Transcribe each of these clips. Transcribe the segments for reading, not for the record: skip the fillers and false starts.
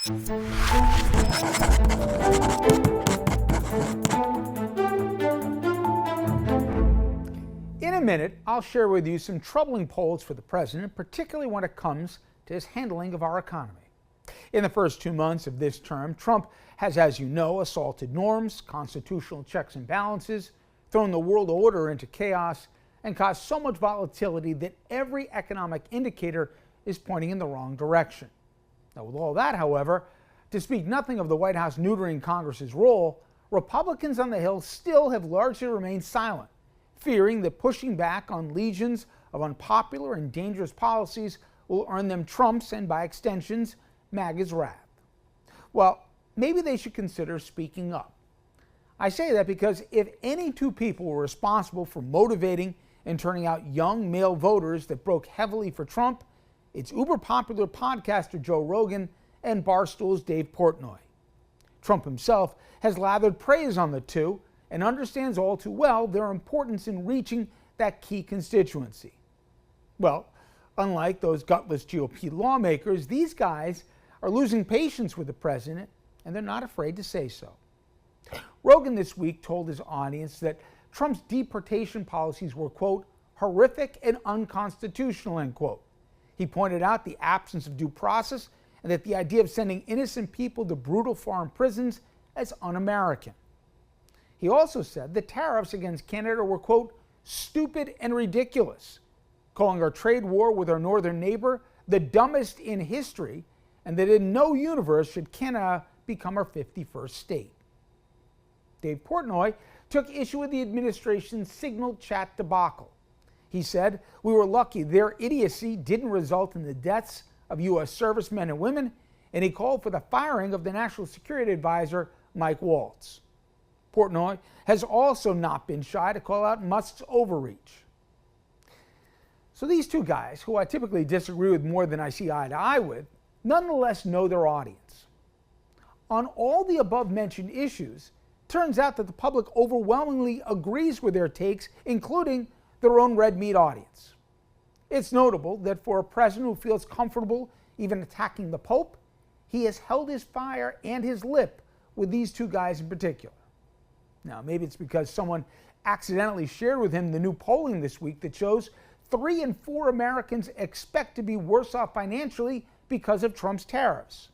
In a minute, I'll share with you some troubling polls for the president, particularly when it comes to his handling of our economy. In the first 2 months of this term, Trump has, as you know, assaulted norms, constitutional checks and balances, thrown the world order into chaos, and caused so much volatility that every economic indicator is pointing in the wrong direction. Now, with all that, however, to speak nothing of the White House neutering Congress's role, Republicans on the Hill still have largely remained silent, fearing that pushing back on legions of unpopular and dangerous policies will earn them Trump's and, by extensions, MAGA's wrath. Well, maybe they should consider speaking up. I say that because if any two people were responsible for motivating and turning out young male voters that broke heavily for Trump, it's uber-popular podcaster Joe Rogan and Barstool's Dave Portnoy. Trump himself has lathered praise on the two and understands all too well their importance in reaching that key constituency. Well, unlike those gutless GOP lawmakers, these guys are losing patience with the president, and they're not afraid to say so. Rogan this week told his audience that Trump's deportation policies were, quote, horrific and unconstitutional, end quote. He pointed out the absence of due process and that the idea of sending innocent people to brutal foreign prisons as un-American. He also said the tariffs against Canada were, quote, stupid and ridiculous, calling our trade war with our northern neighbor the dumbest in history, and that in no universe should Canada become our 51st state. Dave Portnoy took issue with the administration's Signal chat debacle. He said, "We were lucky their idiocy didn't result in the deaths of U.S. servicemen and women," and he called for the firing of the National Security Advisor, Mike Waltz. Portnoy has also not been shy to call out Musk's overreach. So these two guys, who I typically disagree with more than I see eye to eye with, nonetheless know their audience. On all the above-mentioned issues, turns out that the public overwhelmingly agrees with their takes, including their own red meat audience. It's notable that for a president who feels comfortable even attacking the Pope, he has held his fire and his lip with these two guys in particular. Now, maybe it's because someone accidentally shared with him the new polling this week that shows 3 in 4 Americans expect to be worse off financially because of Trump's tariffs.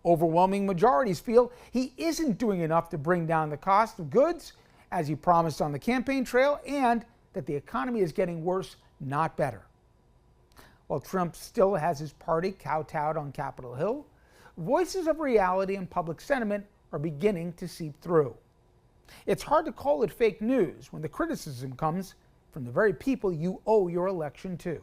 Overwhelming majorities feel he isn't doing enough to bring down the cost of goods, as he promised on the campaign trail, and that the economy is getting worse, not better. While Trump still has his party kowtowed on Capitol Hill, voices of reality and public sentiment are beginning to seep through. It's hard to call it fake news when the criticism comes from the very people you owe your election to.